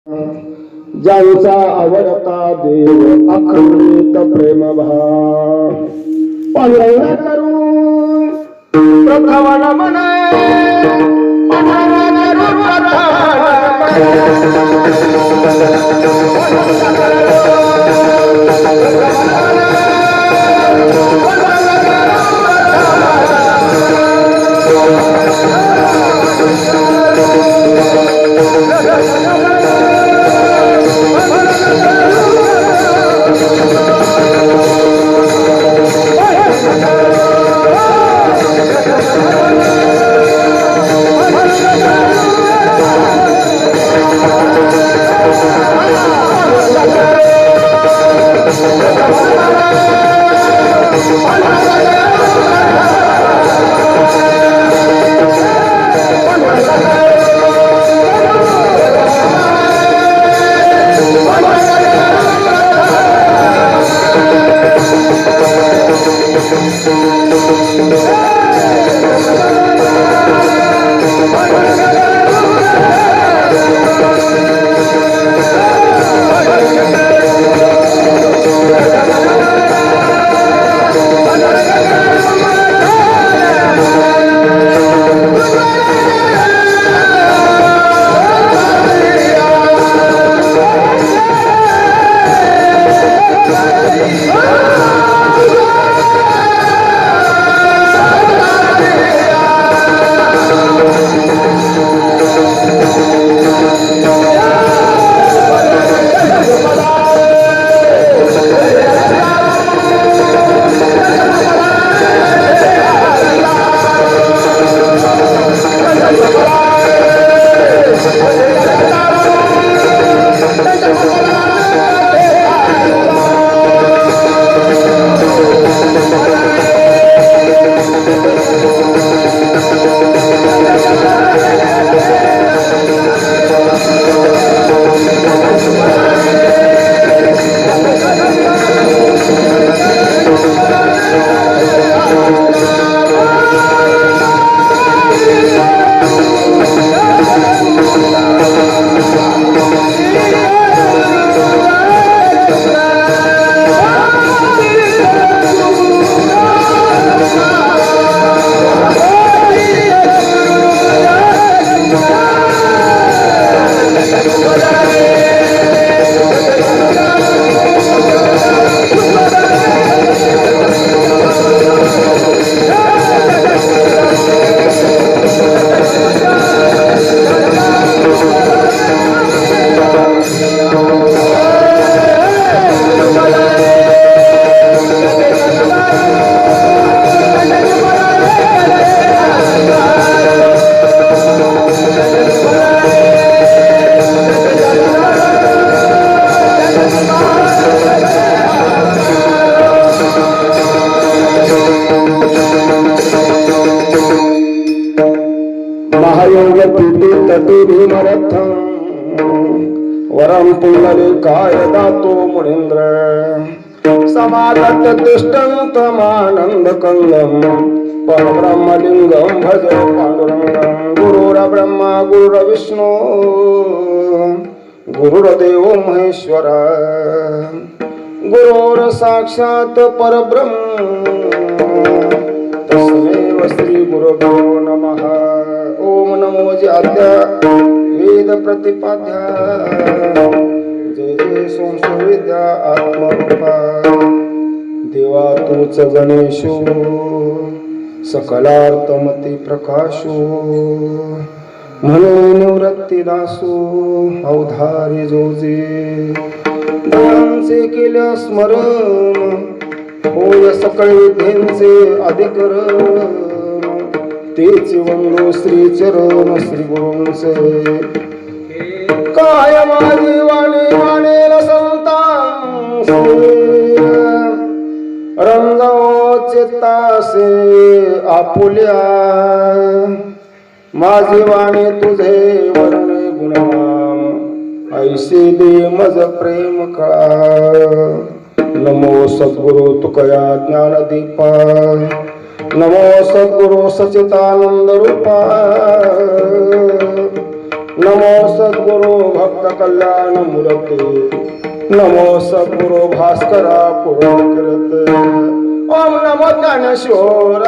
ज्यांचा आवडता देव अखंडित प्रेम भाव पांडुरंग करून प्रथम नमन वरम पुंडलिकाय दातो मुनींद्र समागत तिष्ठन्तमानंद कंदम परब्रह्मलिंगम भज पांडुरंगम गुरुर्ब्रह्मा गुरुर्विष्णु गुरुर्देवो महेश्वर गुरुर् साक्षात परब्रह्म तस्मै श्री गुरुभ्यो नमः। ओम नमो जात्या वेद प्रतिपाद्या जय जय संस्कृत्या आत्मरूपा देवा तूच गणेशो सकलार्थमती प्रकाशो म्हणून निवृत्ती दासो अवधारी जोजे देवांचे केल्या स्मरण होय सकळ विद्येंचे अधिकरण तेचे वंदो श्री चरण श्री गुरूंचे काय माझी वाणी वाणेल संतांसे रंगाओ चित्तासे आपुल्या माझी वाणी तुझे वर्णे गुणनाम ऐसे दे मज प्रेम कळा। नमो सद्गुरु तुकया ज्ञानदीपा नमो सद्गुरु सच्चिदानंद रूपा नमो सद्गुरु भक्त कल्याण मूर्ती नमो सद्गुरु भास्करा पुरकृत ओम नमो ज्ञानेश्वर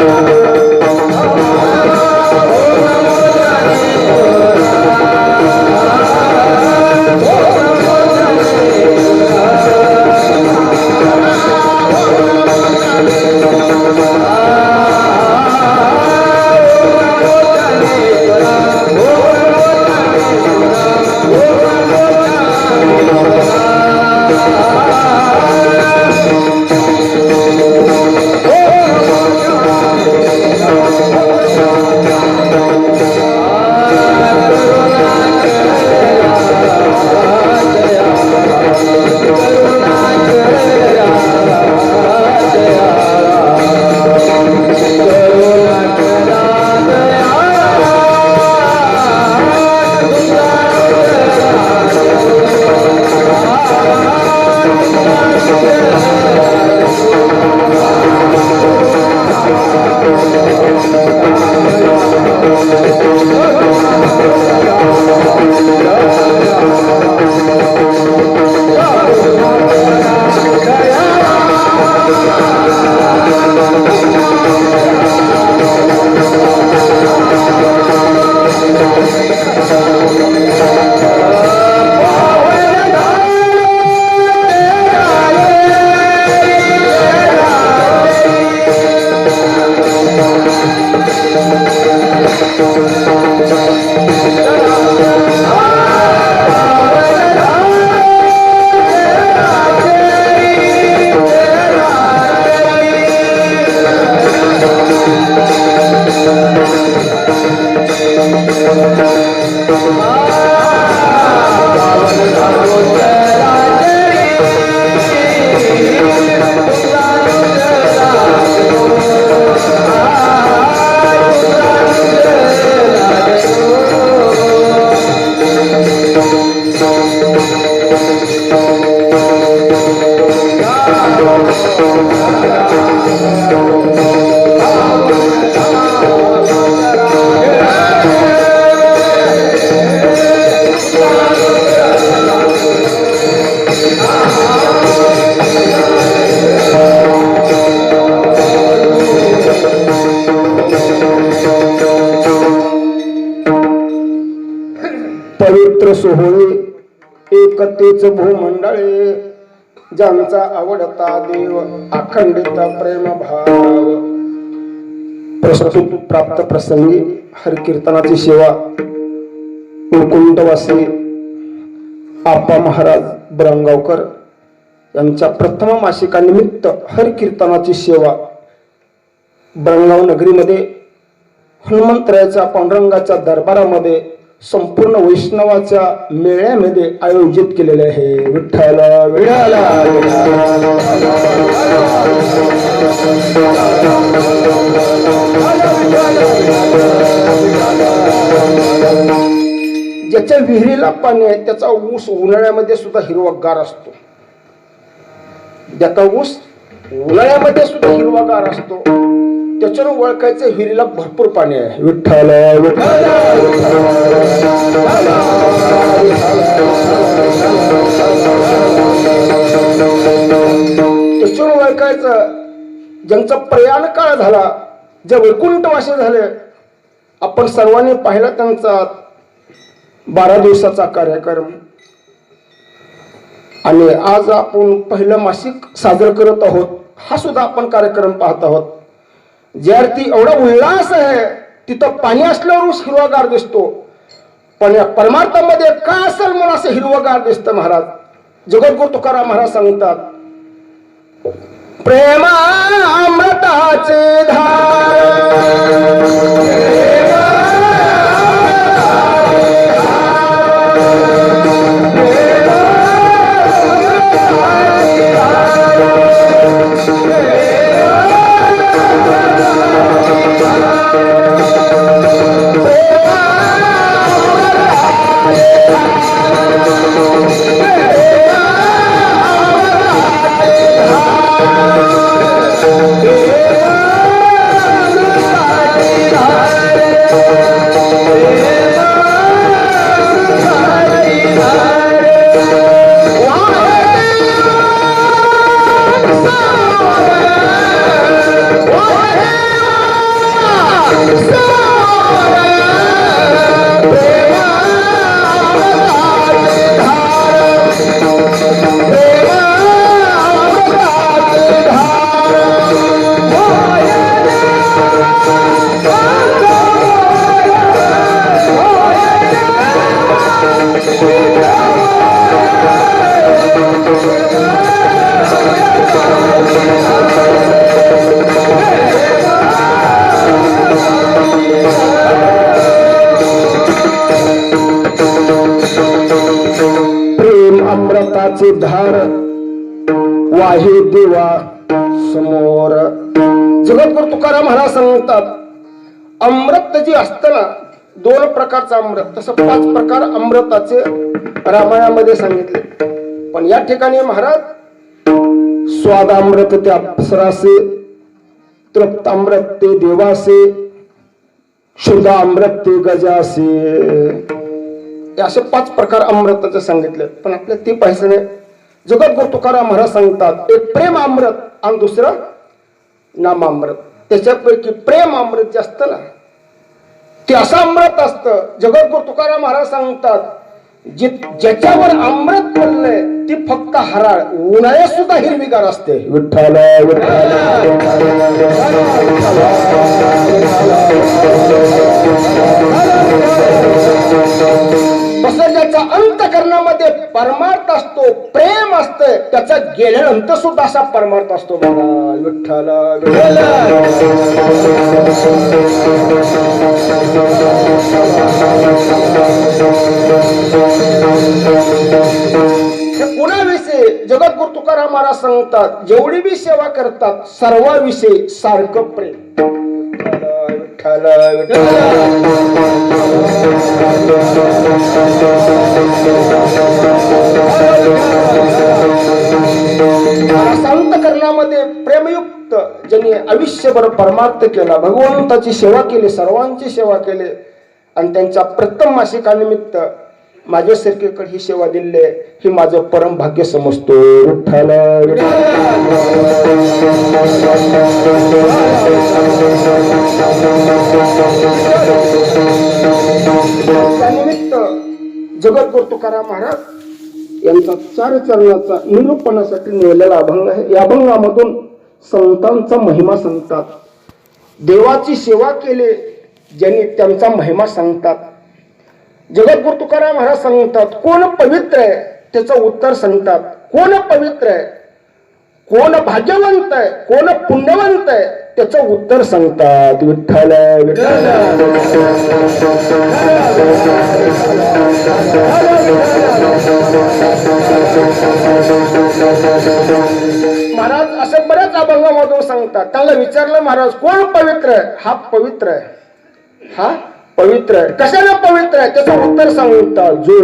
पवित्र सोहळे एकतेच भूमंडळे ज्यांचा आवडता देव अखंडित प्रेम भाव प्रस्तुत प्राप्त प्रसंगी हरिकीर्तनाची सेवा मुकुंदवासी आप्पा महाराज ब्रंगावकर यांच्या प्रथम मासिकानिमित्त हरिकीर्तनाची सेवा ब्रंगाव नगरीमध्ये हनुमंतरायाच्या पांडुरंगाच्या दरबारामध्ये संपूर्ण वैष्णवाच्या मेळ्यामध्ये आयोजित केलेले आहे. विठ्ठल विठ्ठल ज्याच्या विहिरीला पाणी आहे त्याचा ऊस उन्हाळ्यामध्ये सुद्धा हिरवागार असतो. ज्याचा ऊस उन्हाळ्यामध्ये सुद्धा हिरवागार असतो त्याच्यानं ओळखायचं विहिरीला भरपूर पाणी आहे. विठ्ठल विठ्ठल त्याच्यानं ओळखायचं ज्यांचा प्रयाण काळ झाला जे वैकुंठवासी झाले. आपण सर्वांनी पाहिला त्यांचा 12 दिवसाचा कार्यक्रम आणि आज आपण पहिलं मासिक साजरं करत आहोत. हा सुद्धा आपण कार्यक्रम पाहत आहोत. ज्यावरती एवढा उल्हास आहे तिथं पाणी असल्यावर हिरवागार दिसतो पण या परमार्थामध्ये काय असेल म्हणून असं हिरवगार दिसतं. महाराज जगद्गुरु तुकाराम महाराज सांगतात प्रेमामृताचे धार अमृताचे धार वाहे देवा समोर. जगद्गुरु तुकाराम महाराज सांगतात अमृत जे असतं ना, 2 प्रकारचं अमृत, तसं 5 प्रकार अमृताचे रामायणामध्ये सांगितले. पण या ठिकाणी महाराज स्वादामृत ते अप्सरासे, तृप्तामृत ते देवासे, शुद्धामृत ते गजासे, हे असे 5 प्रकार अमृताचे सांगितले. पण आपल्याला ते पाहिजे नाही. जगद्गुरु तुकाराम महाराज सांगतात एक प्रेम अमृत आणि दुसरं नामामृत. त्याच्यापैकी प्रेम अमृत जे असतं ना, ते असं अमृत असतं. जगद्गुरु तुकाराम महाराज सांगतात ज्याच्यावर अमृत पडलंय ती फक्त हराळ, उन्हाळ्यात सुद्धा हिरवीगार असते. विठ्ठल तसं ज्याच्या अंतःकरणामध्ये परमार्थ असतो, प्रेम असतं, त्याचा गेल्यानंतर सुद्धा असा परमार्थ असतो. बघा विठ्ठल कोणाविषयी जगद्गुरु तुकाराम महाराज सांगतात जेवढी बी सेवा करतात सर्वांविषयी सारखं प्रेम. अंतःकरणामध्ये प्रेमयुक्त ज्यांनी आयुष्यभर परमार्थ केला, भगवंताची सेवा केली, सर्वांची सेवा केली आणि त्यांच्या प्रथम मासिकानिमित्त माझ्यासारखीकडे ही सेवा दिली, ही माझं परम भाग्य समजतो. विठ्ठल त्यानिमित्त जगद्गुरु तुकाराम महाराज यांचा 4 चरणाचा निरूपणासाठी नेलेला अभंग आहे. या अभंगामधून संतांचा महिमा सांगतात, देवाची सेवा केली ज्यांनी त्यांचा महिमा सांगतात. जगद्गुरु तुकाराम महाराज सांगतात कोण पवित्र आहे त्याचं उत्तर सांगतात. कोण पवित्र आहे, कोण भाग्यवंत आहे, कोण पुण्यवंत आहे त्याचं उत्तर सांगतात. विठ्ठल महाराज असं बऱ्याच अभंगामधून सांगतात. त्याला विचारलं महाराज कोण पवित्र आहे, हा पवित्र आहे, हा पवित्र आहे. कशाला पवित्र आहे त्याचं उत्तर सांगतात. जो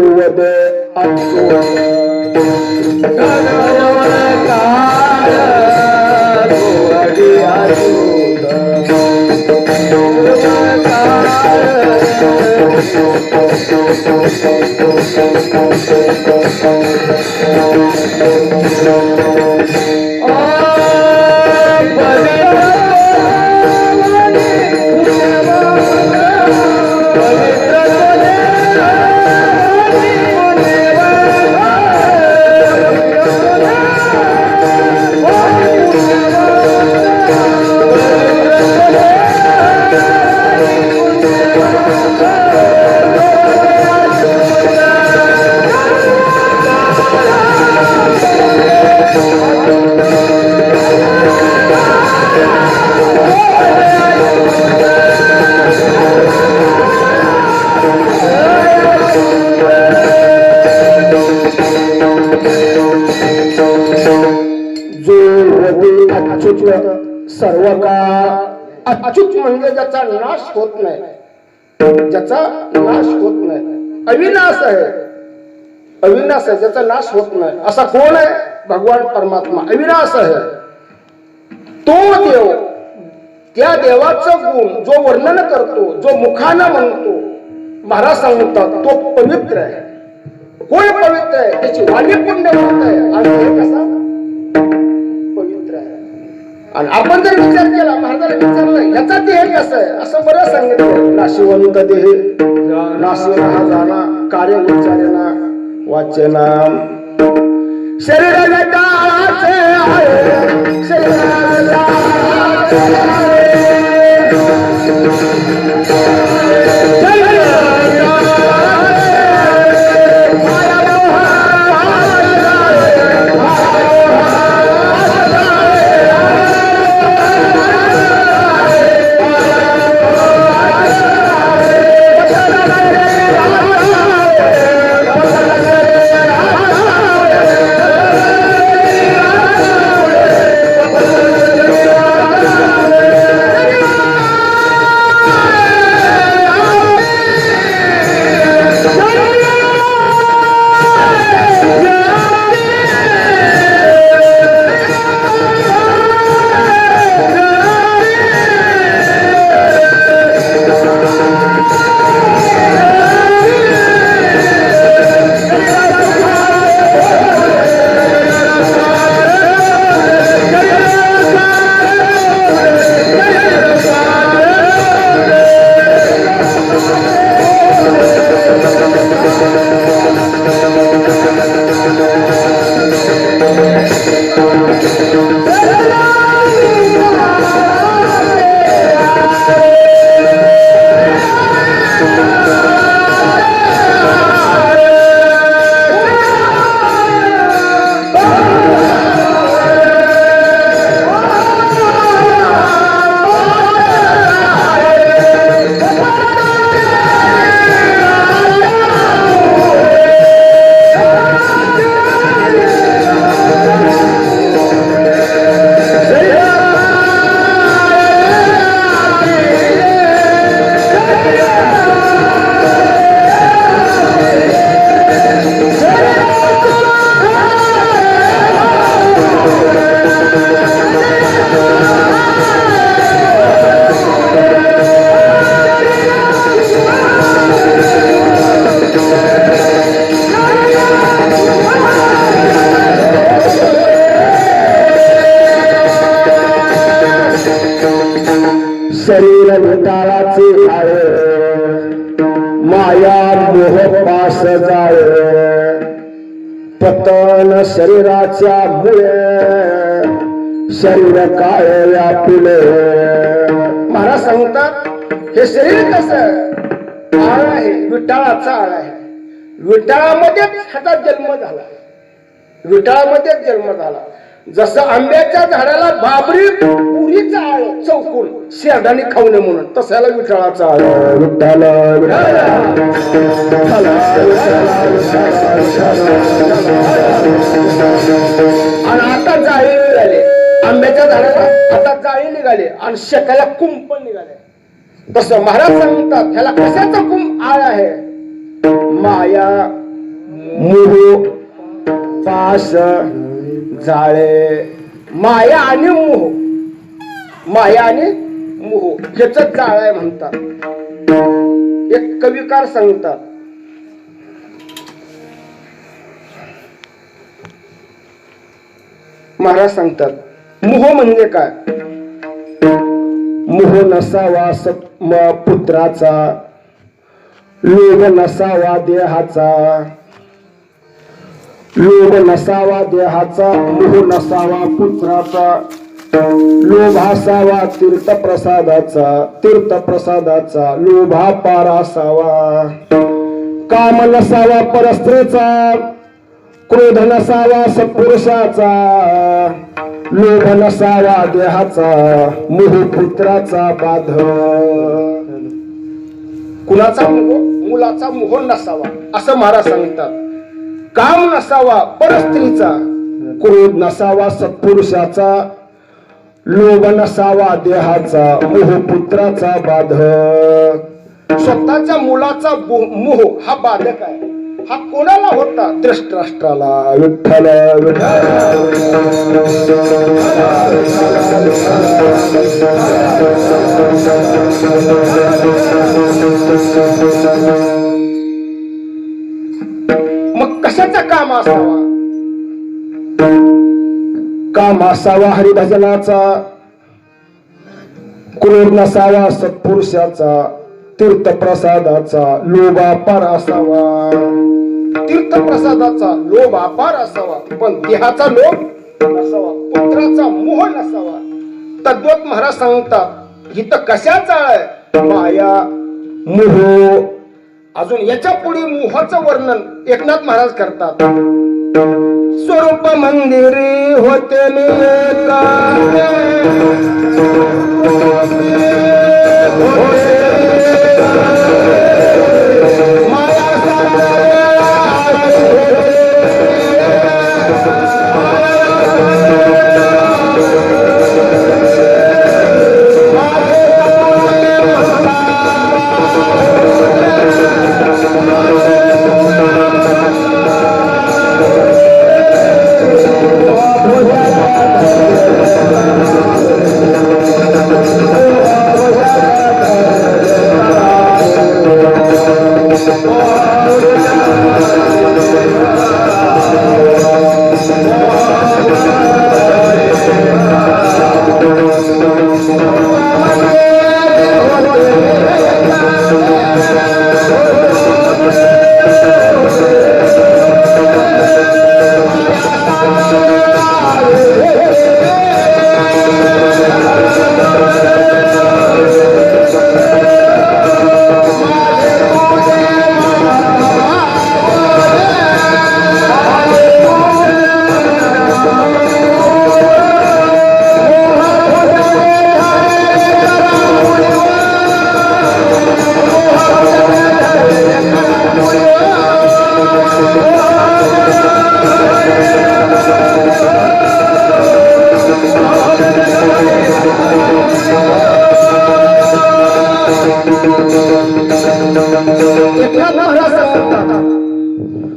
सर्व काळ अच्युत म्हणजे ज्याचा नाश होत नाही, ज्याचा नाश होत नाही. अविनाश आहे, अविनाश आहे, ज्याचा नाश होत नाही. असा कोण आहे? भगवान परमात्मा अविनाश आहे. तो देव, त्या देवाचं गुण जो वर्णन करतो, जो मुखानं म्हणतो, महाराज सांगतात तो पवित्र आहे. कोण पवित्र आहे? त्याची वाणी पुण्यवंत आहे आणि हे कसा पवित्र आहे. आणि आपण जर विचार केला, महाराजाला विचारलं ह्याचा देह कसं आहे, असं बरं सांगितलं. नाशिवंत देह नाशिवना हा जाना कार्य विचारेना वाचेना शरीर गटाचे आहे शरीराला पतन शरीराच्या मुळे शरीर काय व्यापिले. महाराज सांगतात हे शरीर कसं आळ आहे, विटाळाचा आळ आहे. विटाळामध्येच ह्याचा जन्म झाला, विटाळामध्येच जन्म झाला. जसं आंब्याच्या झाडाला बाबरी पुरीचा आळ चौकून शेरडाने खाऊ नये म्हणून, तसाला विठाळाचा आळ. विठ्ठल आणि आता जाळी निघाले आंब्याच्या झाडाला, आता जाळी निघाले आणि शेताला कुंपण निघाले. तसं महाराज सांगतात ह्याला कशाचा आळ आहे. माया, मोह, पाश, जाळे. माया आणि मोह, माया आणि मोह ह्याच जाळ आहे म्हणतात. एक कविकार सांगतात महाराज सांगतात मोह म्हणजे काय. मोह नसावा पुत्राचा, लोभ नसावा देहाचा, लोभ नसावा देहाचा, मोह नसावा पुत्राचा, लोभ असावा तीर्थप्रसादाचा, तीर्थप्रसादाचा लोभा पार असावा. काम नसावा परस्त्रीचा, क्रोध नसावा सत्पुरुषाचा, लोभ नसावा देहाचा, मोह पुत्राचा बाध. कुणाचा मोह, मुलाचा मोह नसावा असं महाराज सांगतात. काम नसावा परस्त्रीचा, क्रोध नसावा सत्पुरुषाचा, लोभ नसावा देहाचा, मोह पुत्राचा बाध. स्वतःच्या मुलाचा मोह हा बाधक आहे. हा कोणाला होता. धृतराष्ट्राला. विठ्ठल मग कशाचा काम असावा. काम असावा हरिभजनाचा, क्रोध नसावा सत्पुरुषाचा, तीर्थप्रसादाचा लोभ अपार असावा. तीर्थप्रसादाचा लोभ अपार असावा, पण देहाचा लोभ नसावा, पुत्राचा मोह नसावा. तद्वत महाराज सांगतात इथं कशाचा आहे. माया, मोह. अजून याच्या पुढे मोहाचं वर्णन एकनाथ महाराज करतात. स्वरूप मंदिरी होते मी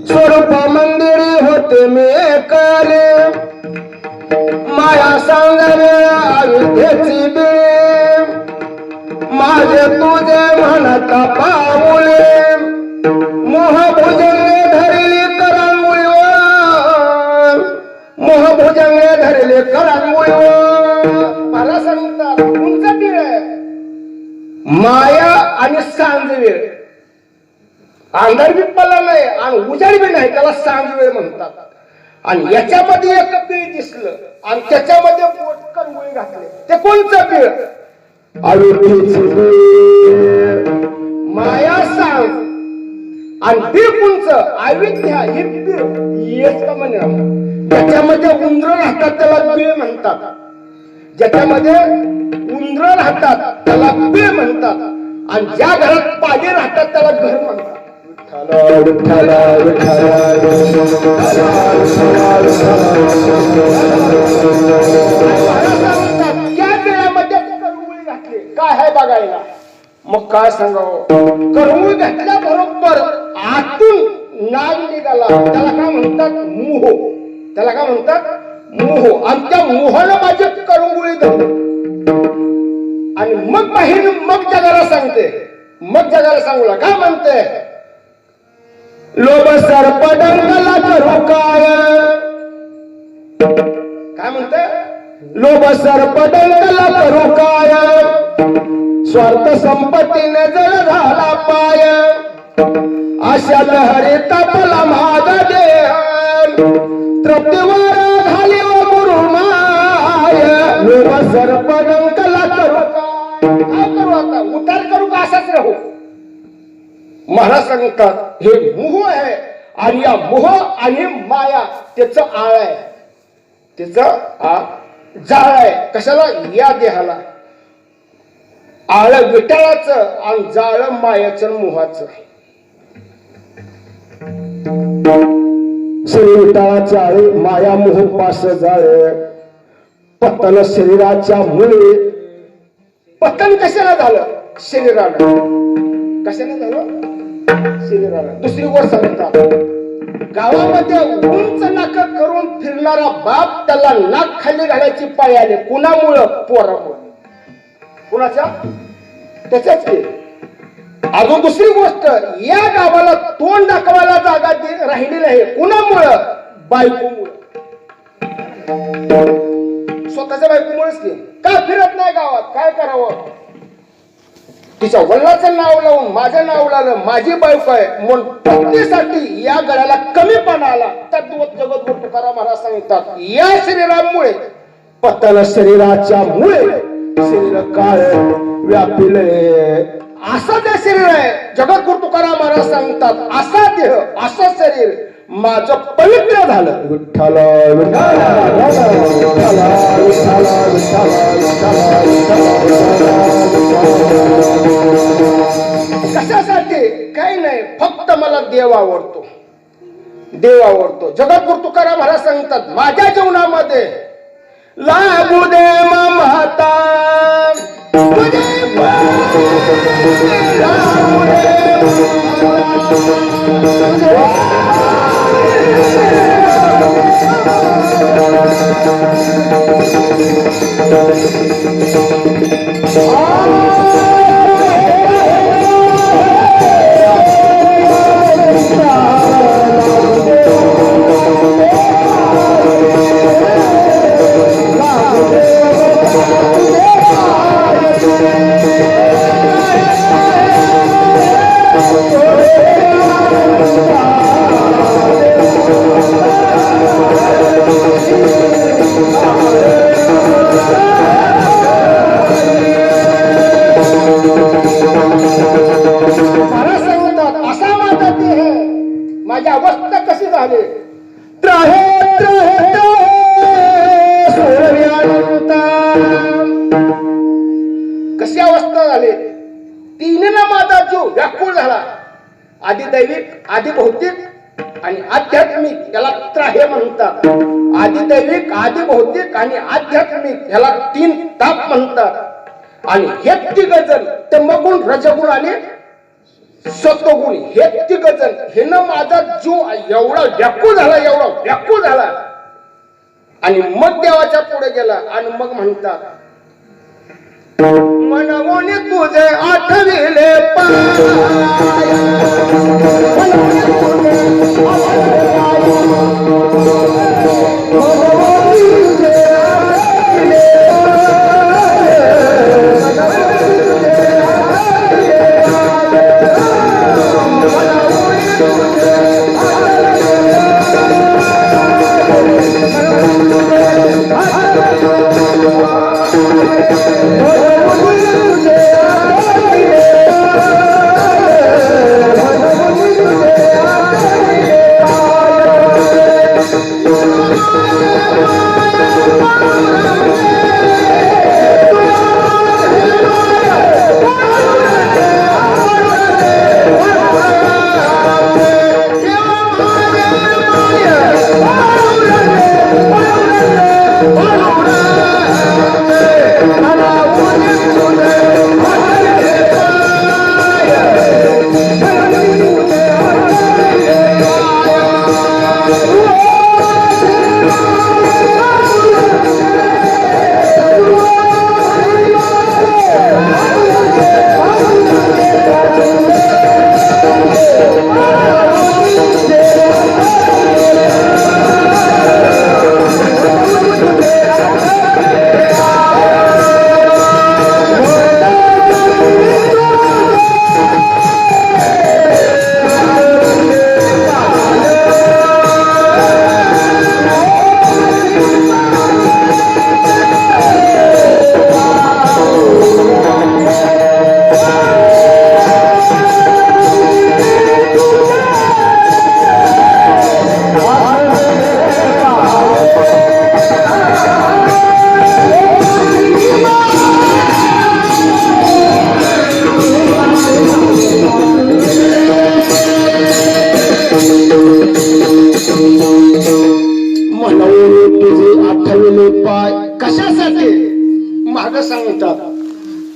स्वरूप मंदिरी होते मी काले, माया सांगणे अविद्येची बे, माझे तुझे म्हणता पाऊले, मोहभुजंगे धरली करंगुळीवर, मोहभुजंगे धरले करंगुळीवर. मला सांगतात उंच आहे माया आणि सांजवेळ. अंधार बी पडला नाही आणि उजाड बी नाही, त्याला सांज वेळ म्हणतात. आणि याच्यामध्ये एक पीळ दिसलं आणि त्याच्यामध्ये बोट कंगुळी घातले. ते कोणचं पीळ? अविद्येची माया सांग. आणि पीळ कोणचं? अविद्या. हे पीळ येच का म्हणे. त्याच्यामध्ये उंदर राहतात त्याला पीळ म्हणतात. ज्याच्यामध्ये उंदर राहतात त्याला पीळ म्हणतात. आणि ज्या घरात पाणी राहतात त्याला घर म्हणतात. त्या पिळामध्ये करमुळी घातली. काय आहे बघायला? मग काय सांगावं? करमुळी घातल्या बरोबर आतून नाग निघाला. त्याला काय म्हणतात? मोह. त्याला काय म्हणतात? मोह. आणि त्या मोहानं माझी करमुळी धरली. आणि मग बाहेर मग जगाला सांगते. मग जगाला सांगूला काय म्हणते? लोभ सर्प डंगला करू काय. काय म्हणते? लोभ सर्प डंगला करू काय. स्वार्थ संपत्तीने जळ झाला पाय. अशा लहरी तापला माझा देह. तृप्तीवर झाली व गुरुमाय. लोभ सर्प डंगला करू काय करू? आता उतार करू का असाच राहू? महाराज सांगतात हे मोह आहे. आणि या मोह आणि माया त्याचं आळ आहे. त्याचं जाळ आहे. कशाला? या देहाला. आळ विटाळाचं आणि जाळ मायाचं मोहाचं. शरीर विटाळाचं आळे माया मोह पास जाळे. पतन शरीराच्या मुळे. पतन कशाला झालं? शरीराला. कशाला झालं? शरीराला. दुसरी गोष्ट सांगतात गावामध्ये उंच नाक करून फिरणारा बाप त्याला नाक खाली घालायची पाळी आली. कुणामुळं? पोरामुळं. कुणाच्या? त्याच्याच की. अजून दुसरी गोष्ट, या गावाला तोंड दाखवायला जागा राहिली नाही. कुणामुळं? बायकोमुळं. स्वतःच्या बायकोमुळेच की. का फिरत नाही गावात? काय करावं? तिच्या वडिलाचं नाव लावून माझं नाव लावलं. माझी बायको आहे म्हणून पत्नीसाठी या गळ्याला कमीपणा आला. तद्वत जगद्गुरु तुकाराम महाराज सांगतात या शरीरामुळे, पतन शरीराच्या मुळे शरीर काळ व्यापिले. असं ते शरीर आहे. जगद्गुरु तुकाराम महाराज सांगतात असा देह, असं शरीर माझं पवित्र झालं. विठ्ठल विठ्ठल कशासाठी? काही नाही, फक्त मला देव आवडतो. देव आवडतो. जगद्गुरु तुकाराम महाराज सांगतात माझ्या जीवनामध्ये लागू दे ममता. माझी अवस्था कशी झाली? कशी अवस्था झाली? तीनला माझा जीव व्याकुळ झाला. आधी दैविक, आधी भौतिक आणि आध्यात्मिक याला त्राहे म्हणतात. आधी दैविक, आधी भौतिक आणि आध्यात्मिक याला तीन ताप म्हणतात. आणि हे तिघजण तमगुण, रजगुण आणि सत्वगुण हे तिघजण हे ना माझा जीव एवढा व्याकुळ झाला, एवढा व्याकुळ झाला. आणि मग देवाच्या पुढे गेला आणि मग म्हणतात मनवोनी तुझे आठविले पाय.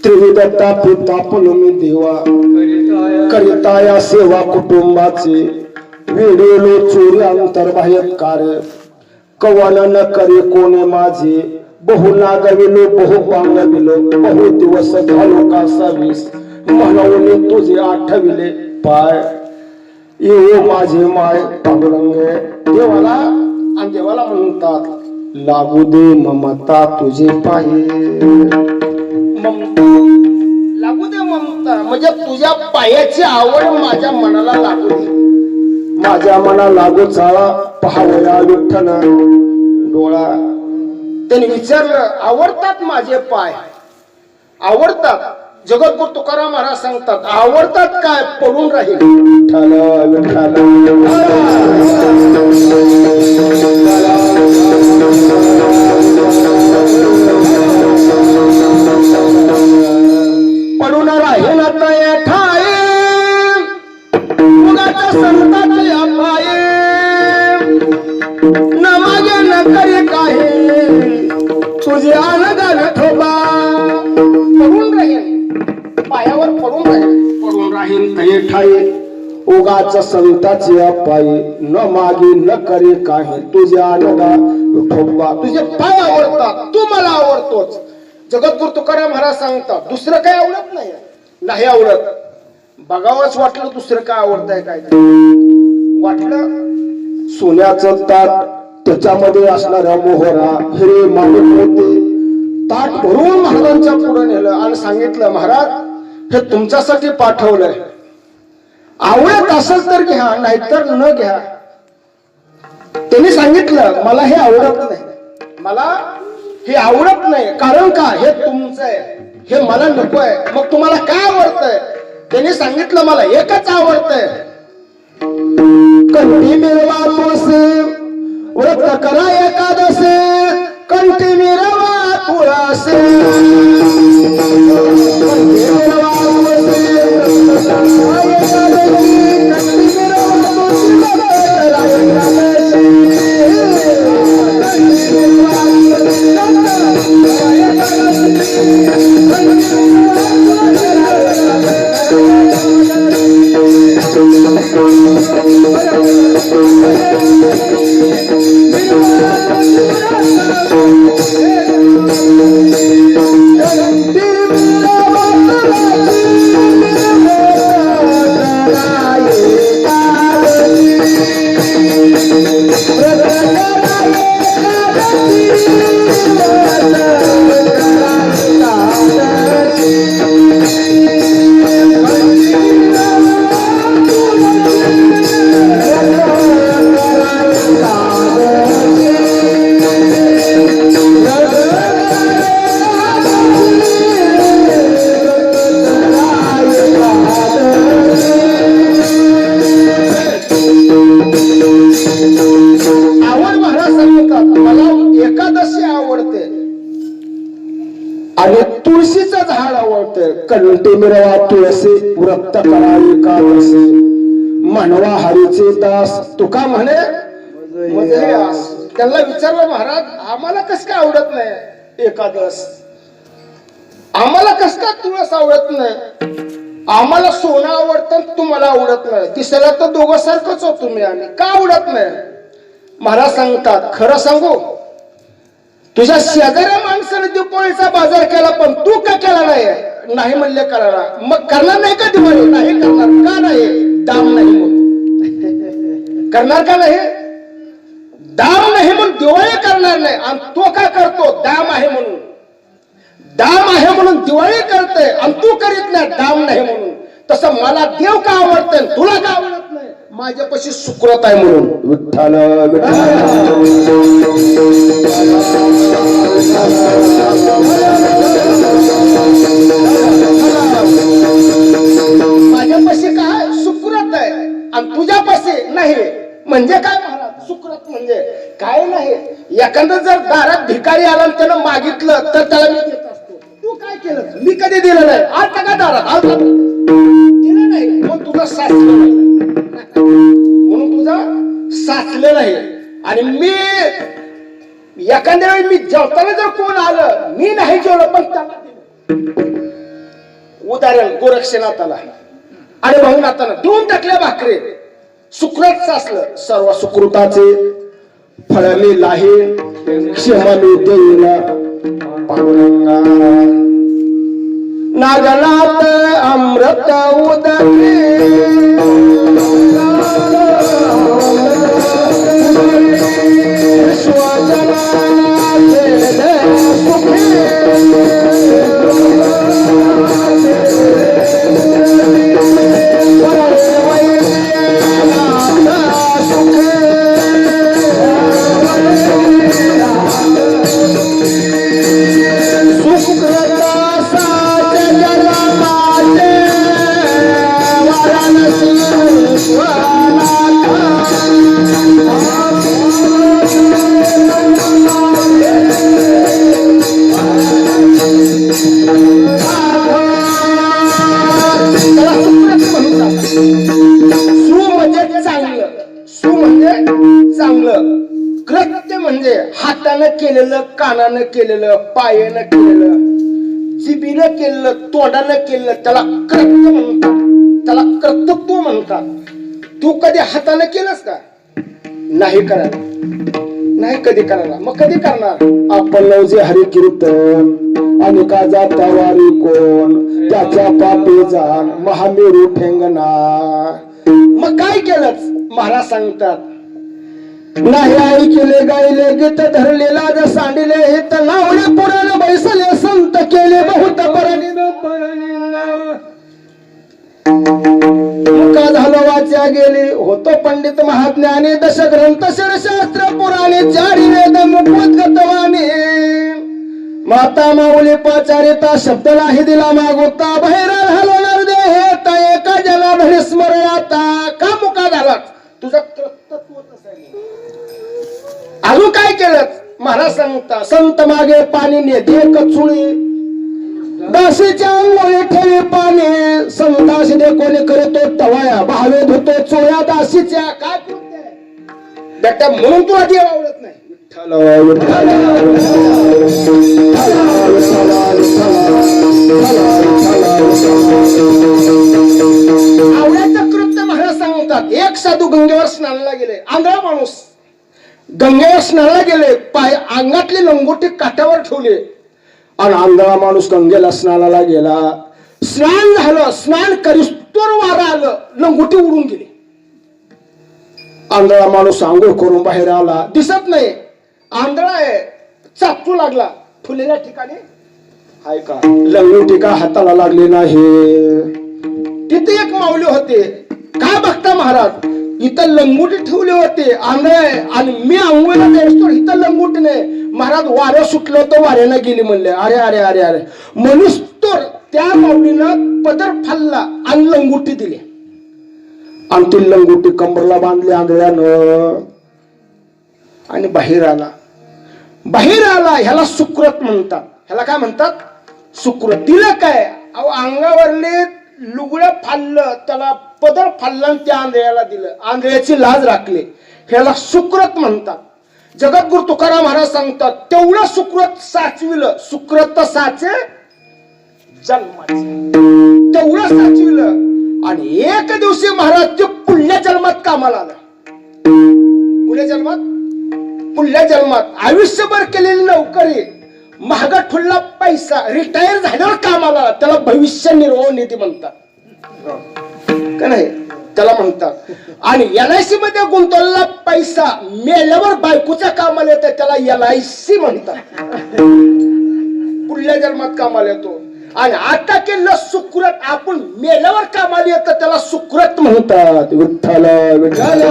त्रिविधता पिता पुलमी देवा करिता या सेवा कुटुंबाचे वेडेलो चोरी अंतर्बाह्य कार्य कवाना न करे कोणे माझे बहु नागविलो बहु पांगविलो बहु दिवस झालो का सवीस म्हणून तुझे आठविले पाय येऊ माझे माय पांडुरंगे देवाला आणि देवाला म्हणतात लागू दे ममता तुझे पाये लागू दे ममता म्हणजे तुझ्या पायाची आवड माझ्या मनाला लागू दे माझ्या मनाला लागू चाळा पहावया विठ्ठल डोळा त्याने विचारलं आवडतात माझे पाय आवडतात जगद्गुरु तुकाराम महाराज सांगतात आवडतात काय पडून राहील विठ्ठल पडून राहील तया ठाई मुगाच्या संताचे अपाये न मागे न करे काही तुझे आनंद विठोबा पडून राहील पायावर पडून राहील तये ठाई उगाच संताची अपाई न मागे न करे काही तुझ्या आनंदा विठोबा तुझे पाय आवडतात तू मला आवडतोच जगद्गुरु तुकाराम महाराज सांगतात दुसरं काय आवडत नाही आवडत बघावंच वाटलं दुसरं काय आवडतंय काय वाटलं सोन्याचं ताट त्याच्यामध्ये असणाऱ्या मोहरा हिरे माणूक होते ताट भरून महाराजांच्या पुढे नेलं आणि सांगितलं महाराज हे तुमच्यासाठी पाठवलंय आवडत असेल तर घ्या नाहीतर न घ्या त्यांनी सांगितलं मला हे आवडत नाही मला हे आवडत नाही कारण का हे तुमचं आहे हे मला नको आहे मग तुम्हाला काय आवडतंय त्यांनी सांगितलं मला एकच आवडतंय कंठी मिरवा तुळसे व्रत करा एकादशी कंठी मिरवा तुळसे आवडतं. कंटे मिरवा तुळसे व्रत करावे एकादशी म्हणवा हरीचे दास तुका म्हणे मजे आस. त्यांना विचारलं महाराज आम्हाला कस काय आवडत नाही एकादश, आम्हाला कस काय तुळस आवडत नाही, आम्हाला सोनं आवडतं तुम्हाला आवडत नाही, दिसायला तर दोघं सारखंच होतो तुम्ही आम्ही का आवडत नाही. महाराज सांगतात खरं सांगू तुझ्या शेजाऱ्या माणसाने दिवाळीचा बाजार केला पण तू का केला नाही म्हणले करायला, मग करणार नाही का दिवाळी. नाही करणार का नाही, दाम नाही म्हणून करणार का नाही, दाम नाही म्हणून दिवाळी करणार नाही. आणि तो का करतो, दाम आहे म्हणून, दाम आहे म्हणून दिवाळी करते आणि तू करीत नाही दाम नाही म्हणून. तसं मला देव का आवडते तुला का आवडत नाही, माझ्यापाशी सुकृत आहे म्हणून. विठ्ठल माझ्यापाशी काय सुकृत आहे आणि तुझ्यापाशी नाही. म्हणजे काय महाराज सुकृत म्हणजे काय नाही. एखादं जर दारात भिकारी आला आणि त्यानं मागितलं तर त्याला मी देत असतो. तू काय केलं, मी कधी दिलं नाही. आता का दारात दिलं नाही मग तुझं साचलं नाही म्हणून तुझं साचलं नाही. आणि मी एखाद्या वेळी मी जेवताना जर कोण आलं मी नाही जेवलं पण त्याला दिलं. उदाहरण गोरक्षनाथाला आणि भवनाथाला देऊन टाकल्या भाकरी, सुकृत साचलं. सर्व सुकृताचे फळ मी लाहीन क्षमा मी देईन पांडुरंगा. नागनाथ अमृत उदके हातानं केलेलं, कानानं केलेलं, पायानं केलेलं, जिभीनं केलेलं, तोंडानं केलेलं त्याला कृत्य म्हणतात, त्याला कर्तृत्व म्हणतात. तू कधी हातानं केलंस का, नाही करायला, नाही कधी करायला. मग कधी करणार. आपण नवजे हरी कीर्तन आणि का जाता वारी कोण त्याच्या पापी जाण महामेरू ठेंगना. मग काय केलंच महाराज सांगतात नाही आई केले गायले गीत धरलेला ज सांडिले हित नावले पुराण बैसले संत केले बहुत मुका झालं वाच्या गेले होतो पंडित महाज्ञानी दशग्रंथ शिरशास्त्र पुराणे चारी वेद मुकुट गतवाने माता माऊली पाचारिता शब्द नाही दिला मागोता बाहेर हलवणार देह एका जलाधरी स्मरणाता. का मुका झाला तुझं कर्तृत्व अजून काय केलं महाराज सांगता संत मागे पाणी नेते कचुळी दासीच्या अंगोळी ठेवी पाणी संताशी दे कोणी करतो तवाया भावे धुतो चोळ्या दासीच्या. काय बेटा म्हणून तुला देव आवडत नाही. आवड्याचं कृत्य महाराज सांगतात. एक साधू गंगेवर स्नानाला गेले, आंधळा माणूस गंगेवर स्नानाला गेले, पाय अंगातली लंगोटी काठावर ठेवले आणि आंधळा माणूस गंगेला स्नानाला गेला. स्नान झालं, स्नान करिस्तोर वारा आलं, लंगोटी उडून गेली. आंधळा माणूस आंघोळ करून बाहेर आला, दिसत नाही, आंधळा आहे, चापू लागला. फुलेल्या ठिकाणी हाय का, लंगोटी का हाताला लागली नाही. तिथे एक माऊली होते. काय बघता महाराज, इथं लंगोटी ठेवली होती, आंधळे आणि मी आंघोळीला जायचो, इथं लंगोटी नाही. महाराज वारं सुटलं तर वाऱ्यानं गेली म्हणले. अरे अरे अरे अरे मनुष्य तर त्या माऊलीनं पदर फाडला आणि लंगोटी दिली आणि ती लंगोटी कंबरला बांधली आंधळ्यानं आणि बाहेर आला. बाहेर आला ह्याला सुकृत म्हणतात. ह्याला काय म्हणतात, सुकृत. दिलं काय, अहो अंगावरले लुगडं फाडलं, त्याला पदर फाडलं आणि त्या आंधळ्याला दिलं. आंधळ्याची लाज राखली. ह्याला सुकृत म्हणतात. जगद्गुरु तुकाराम महाराज सांगतात तेवढं सुकृत साचविलं. सुकृत साचे जन्माचे, तेवढं साचविलं. आणि एक दिवशी महाराज ते पुढल्या जन्मात कामाला आलं. पुढल्या जन्मात, पुढल्या जन्मात आयुष्यभर केलेली नोकरी, महागा ठुल्ला पैसा, रिटायर झाल्यावर कामाला आला. त्याला भविष्य निर्वाह निधी म्हणतात का नाही, त्याला म्हणतात. आणि LIC मध्ये गुंतवलेला पैसा मेल्यावर बायकोच्या कामाला येतं, त्याला LIC म्हणतात. पुढल्या जन्मात कामाला येतो. आणि आता केलं सुकृत, आपण मेल्यावर कामाला येतं, त्याला सुकृत म्हणतात. विठ्ठल विठ्ठल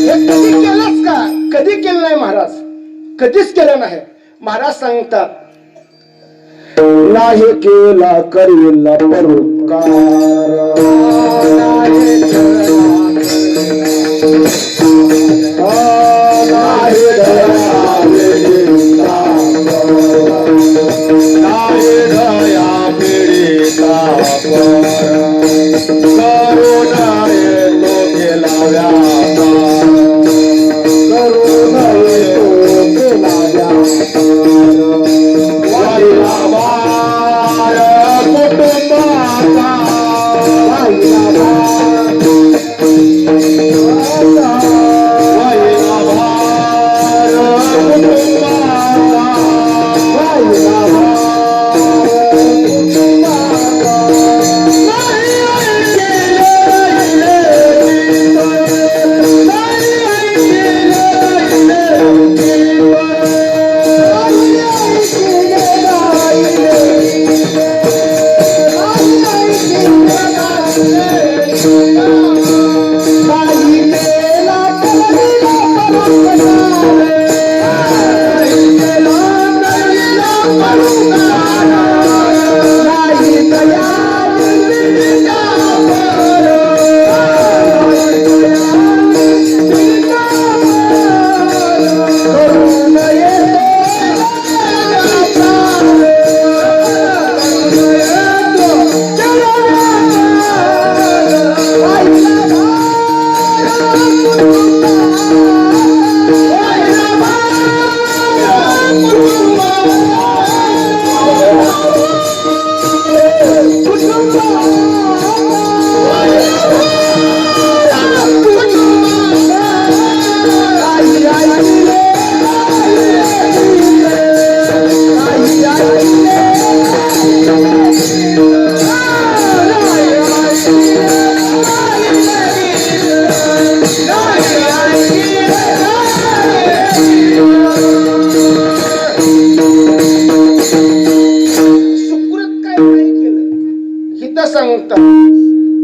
हे कधी केलंच का? कधी केलं नाही महाराज, कधीच केलं नाही. महाराज सांगतात नाही केला करील परोपकार,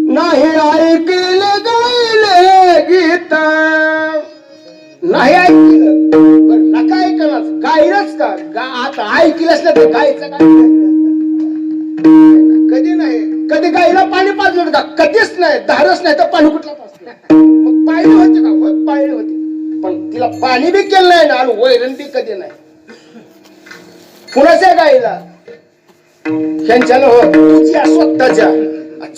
नाही ऐकलं गायले गीत, नाही ऐकलं नका ऐकलंच, गायलंच का? आता ऐकलंच नाही तर गायचं काय? कधी नाही. कधी गायला पाणी पाजलं का? कधीच नाही. धारच नाही तर पाणी कुठला पाजलं? मग पाळली होती का? पाळली होती, पण तिला पाणी बी केलं नाही ना, आणि वैरण बी कधी नाही. कुणाच्या गायला? ह्यांच्यानं हो, तुझ्या स्वतःच्या.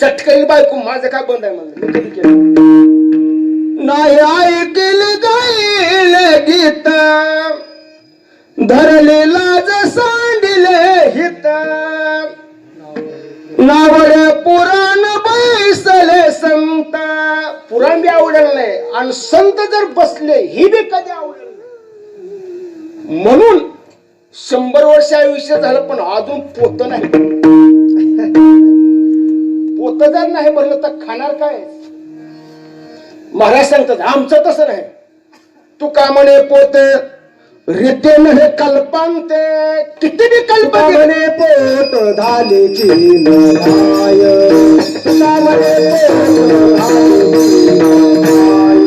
चटकरी बायको माझं काय बंद आहे म्हणलं, मी कधी केलं नाही. ऐकलं गाईल गीत, धरले लाज सांडिले हित, नावडे पुराण बैसले संत. पुराण बी आवडेल नाही आणि संत जर बसले ही बी कधी आवडेल नाही. म्हणून 100 वर्ष आयुष्य झालं पण अजून पोत नाही. पोत जर नाही म्हणलं तर खाणार काय? महाराज सांगतात आमचं तसं नाही. तू का म्हणे पोते रीते नहे कल्पांते, किती बी कल्पना म्हणे पोत झालेची नाय, तुला म्हणे पोत झालेची नाय.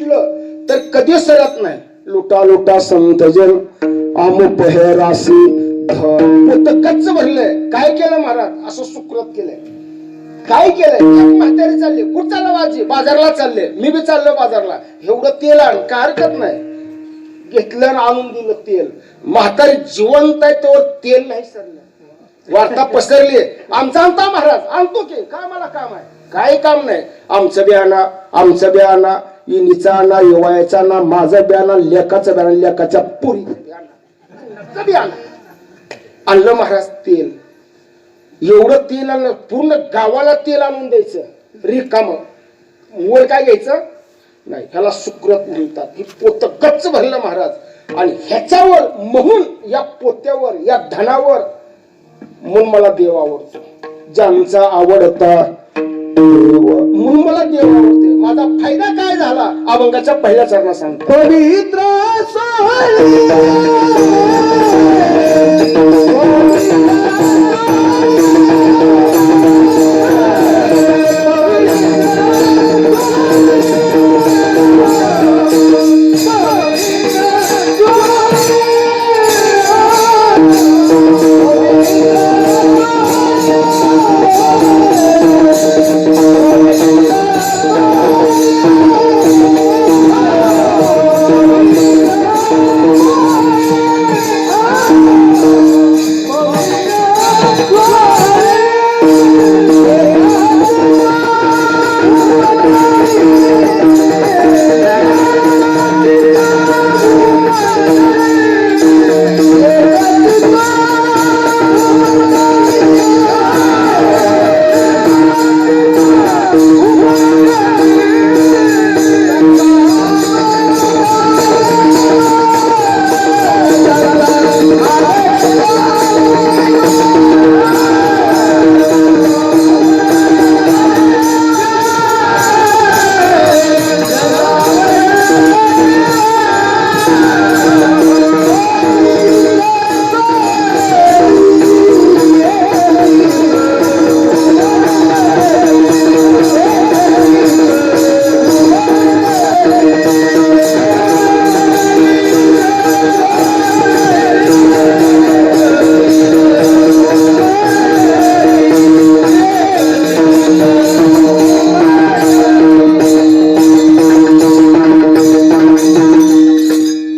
पुजलं तर कधी सरत नाही. लुटा लुटा संत जन आम पहेरासी पोत गच्च भरलंय. काय केलं महाराज? असं सुकृत केलंय. काय केलंय? एक म्हातारी चालली. कुठं चाललं बाजी? बाजारला चालले. मी बी चाललो बाजारला. एवढं तेल आण. काय हरकत नाही. घेतलं आणि आणून दिलं तेल. म्हातारी जिवंत आहे तर तेल नाही सरलं. वार्ता पसरली. आमचा आणता महाराज. आणतो की काय मला काम आहे? काही काम नाही. आमचं बियाणा, आमचं बियाणा, इनीचा आणा, येवायचा ना, माझं बियाणा, लेकाचं बियाणा, लेकाच्या पुरीचं बियाणा. आणलं महाराज तेल. एवढं तेल आणलं पूर्ण गावाला तेल आणून द्यायचं. रिकाम मूळ काय घ्यायचं नाही. ह्याला सुकृत म्हणतात. ही पोत गच्च भरलं महाराज. आणि ह्याच्यावर म्हणून या पोत्यावर या धनावर म्हणून मला देव आवडतो. ज्यांचा आवडता म्हणून मला देव आवडते. माझा फायदा काय झाला? अभंगाच्या पहिल्या चरणात सांगतो. पवित्र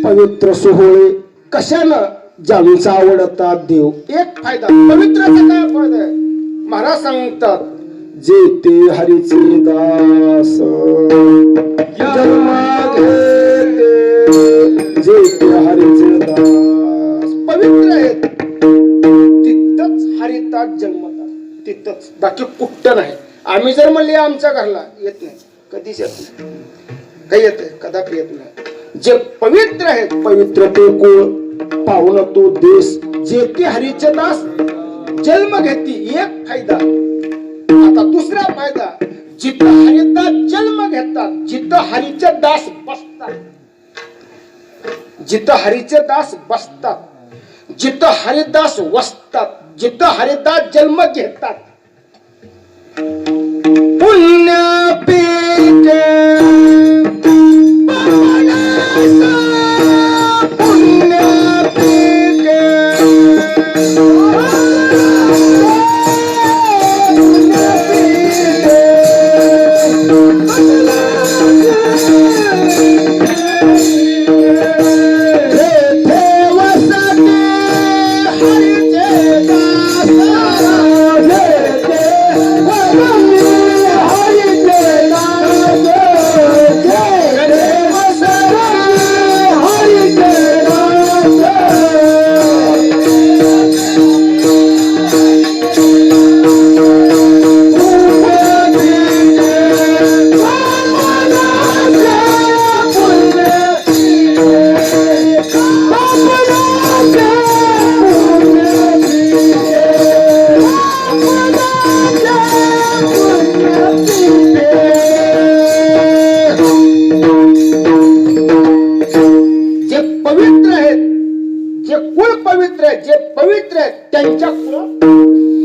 पवित्र सोहळे कशानं? ज्यांचा आवडता देव. एक फायदा पवित्राचा काय फायदा आहे? महाराज सांगतात जे ते हरीचे दास जन्मा घेते. जे ते हरीचे दास पवित्र आहेत तिथंच हरितात जन्मतात. तिथंच, बाकी कुठं नाही. आम्ही जर म्हणले आमच्या घरला येत नाही, कधीच येत नाही. काही येत कदापि येत नाही. जे पवित्र आहेत, पवित्र ते कुळ पाहुण तो देश. जे ते हरीचे दास जन्म घेती. एक फायदा. आता दुसरा फायदा, जिथं हरिदास जन्म घेतात, जिथं हरीचे दास बसतात, जिथं हरीचे दास बसतात, जिथं हरिदास वसतात, जिथं हरिदास जन्म घेतात. पुण्यपीठे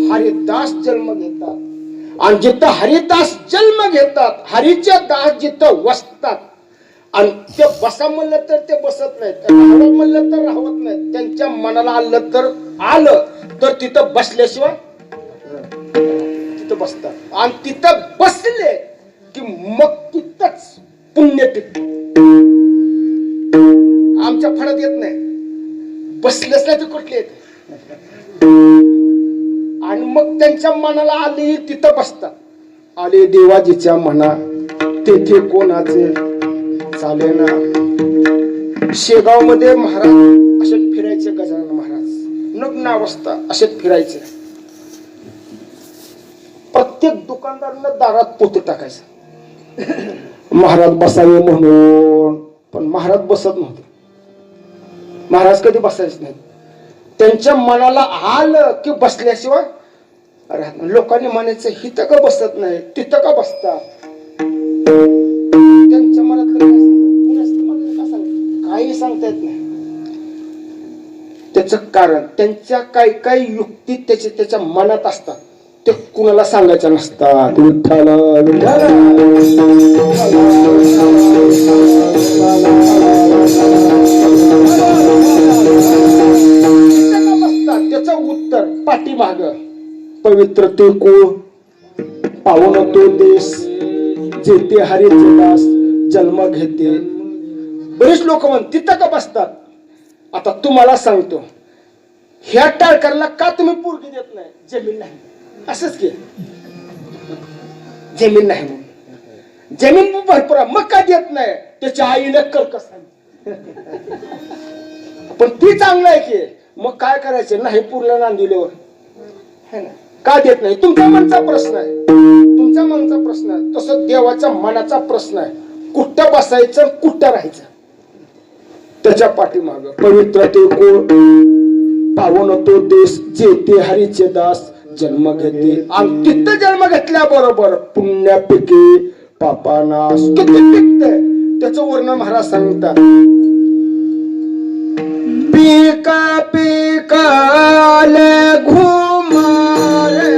हरिदास जन्म घेतात. आणि जिथं हरिदास जन्म घेतात, हरीचे दास जिथं वसतात, आणि ते बसा म्हणलं तर ते बसत नाहीत, राहावं म्हणलं तर राहत नाहीत. त्यांच्या मनाला आलं तर तिथं बसल्याशिवाय तिथं बसतात आणि तिथं बसले की मग तिथंच पुण्य पिकत. आमच्या फळात येत नाही, बसलेच नाही तर कुठले येते. आणि मग त्यांच्या मनाला आले तिथं बसतात. आले देवाजीच्या मना तेथे कोणाचे चाले ना. शेगाव मध्ये महाराज असे फिरायचे, गजानन महाराज नग्न अवस्था असे फिरायचे. प्रत्येक दुकानदारानं दारात पोते टाकायचं महाराज बसावे म्हणून, पण महाराज बसत नव्हते. महाराज कधी बसायचे नाही. त्यांच्या मनाला आलं की बसल्याशिवाय लोकांनी म्हणायचं हिथं का बसत नाही, तिथं का बसता. त्यांच्या मनातलं काही सांगता येत नाही. त्याच कारण त्यांच्या काही युक्ती त्याच्या मनात असतात, ते कुणाला सांगायच्या नसतात. विठ्ठल विठ्ठल त्याच उत्तर पाठीमाग पवित्र ते कुळ, पावन तो देश, जेते हरीचे दास जन्म घेते. बरेच लोक म्हणतात तिथं का बसतात. आता तुम्हाला सांगतो, ह्या टाळकरला का तुम्ही पोरगी देत नाही, जमीन नाही असंच की, जमीन नाही म्हणून. जमीन भरपूर मग का देत नाही, त्याच्या आईने कर्कश पण ती चांगलं आहे की, मग काय करायचं नाही पुरलं नांदिल्यावर है ना. का देत नाही, तुमच्या मनचा प्रश्न आहे, तुमच्या मनचा प्रश्न आहे. तसं देवाच्या मनाचा प्रश्न आहे, कुठं बसायचं कुठं राहायचं. त्याच्या पाठीमाग पवित्र ते कुळ, पावन तो देश, जेते हरीचे दास जन्म घेते. आणि तिथं जन्म घेतल्याबरोबर पुण्यापैकी पापानाश किती पिकते त्याचं वर्णन महाराज सांगतात. पिका पिकाले घुमारे,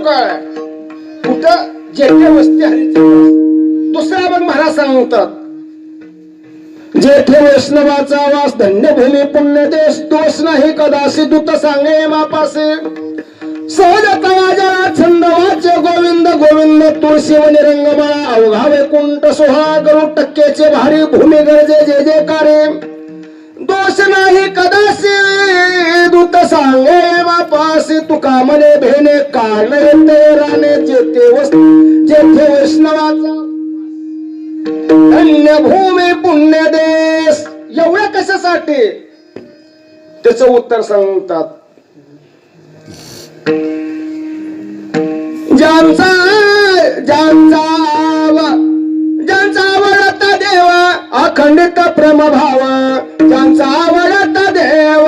काळ आहे. कुठं जेथे वस्ती हरीची वास. दुसरा बघ महाराज सांगतात जेथे वैष्णवाचा वास धन्य भूमी पुण्य देश दोष नाही कदासी दूत सांगे मापासे सहज तवाजरा छंद वाच्य गोविंद गोविंद तुळशी वने रंगमाळा अवघा वैकुंठ सोहळा गरुड टक्केचे भारी भूमी गरजे जे जे कारे दोष नाही कदासी दूत सांगे मापासी तुका मने भेने कारण येते राणे जेथे वैष्णवाचा धन्य भूमी पुण्य देश. एवढ्या कशासाठी त्याचं उत्तर सांगतात ज्यांचा आवडता देव अखंडित प्रेमभाव ज्यांचा आवडता देव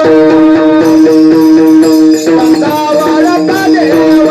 ज्यांचा आवडता देव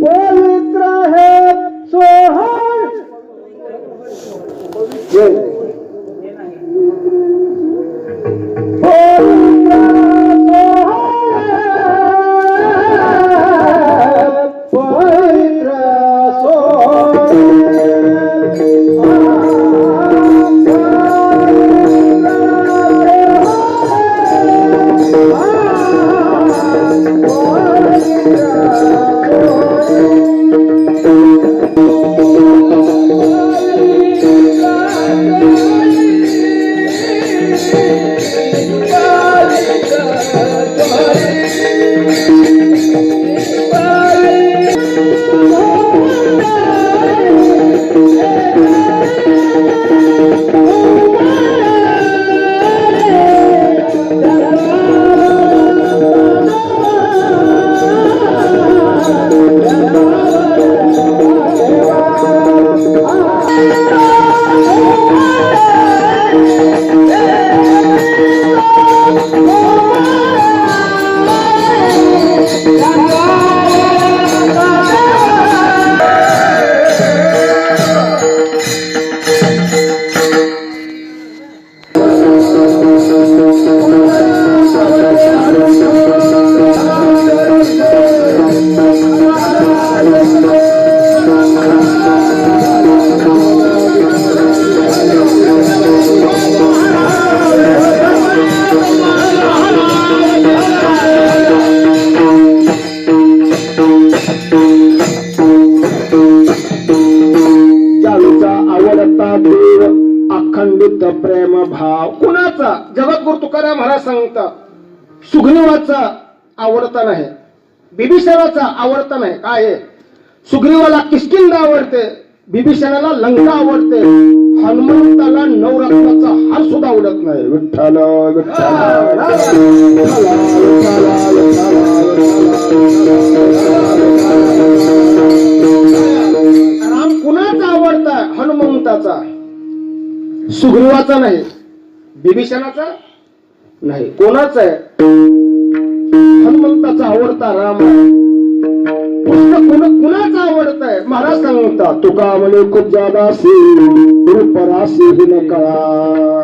पवित्र है सोहर सुग्रीवाचा आवडता नाही, बिभीषणाचा आवडता नाही. काय आहे? सुग्रीवाला किष्किंधा आवडते, बिभीषणाला लंका आवडते, हनुमंताला नवरत्नाचा हार सुद्धा आवडत नाही. विठ्ठल राम कुणाचा आवडता? हनुमंताचा, सुग्रीवाचा नाही, बिभीषणाचा नाही. कोणाचा आहे? हनुमंताचा आवडता राम. कुणाचा आवडत आहे? महाराज सांगता तुका म्हणे खूप जादासी परासी हिन कळा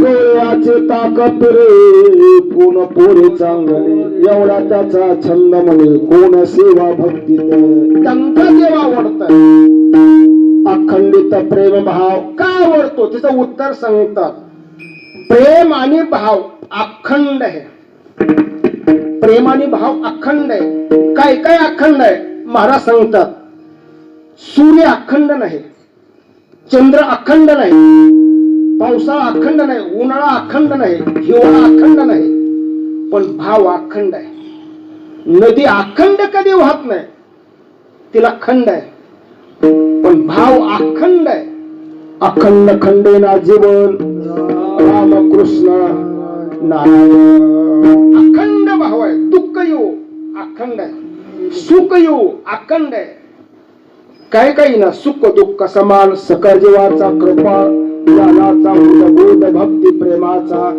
गोळ्याचे ताकद रे कोण पोरे चांगले एवढा त्याचा छंद म्हणे कोण सेवा भक्ती त्यांचा देव आवडत अखंडित प्रेम भाव का आवडतो? तिचं उत्तर सांगतात. प्रेम आणि भाव अखंड आहे. प्रेम आणि भाव अखंड आहे. काय काय अखंड आहे? महाराज सांगतात सूर्य अखंड नाही, चंद्र अखंड नाही, पावसाळा अखंड नाही, उन्हाळा अखंड नाही, हिवाळा अखंड नाही, पण भाव अखंड आहे. नदी अखंड कधी वाहत नाही, तिला खंड आहे, पण भाव अखंड आहे. अखंड खंडेना जीवन रामकृष्ण नारायण. अखंड भाव आहे. दुःख येऊ अखंड आहे, सुख येऊ अखंड आहे. काही काही ना सुख दुःख समान सकळ जीवाचा कृपा ज्ञानाचा बोध भक्ती प्रेमाचा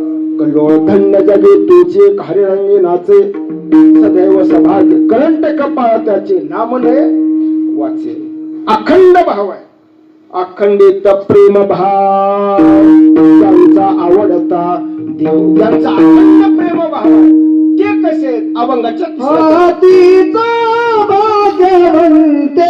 कल्लोळ धन्य जगे तुझे हरिरंगी नाचे सदैव सभाग्य करंट कपाळ त्याचे नामने वाचे. अखंड भाव आहे. अखंडित प्रेम भाव त्यांचा आवडता देव, ज्यांचा अखंड प्रेम भाव आहे ते कसे अभंगाच्या भाग्यवंते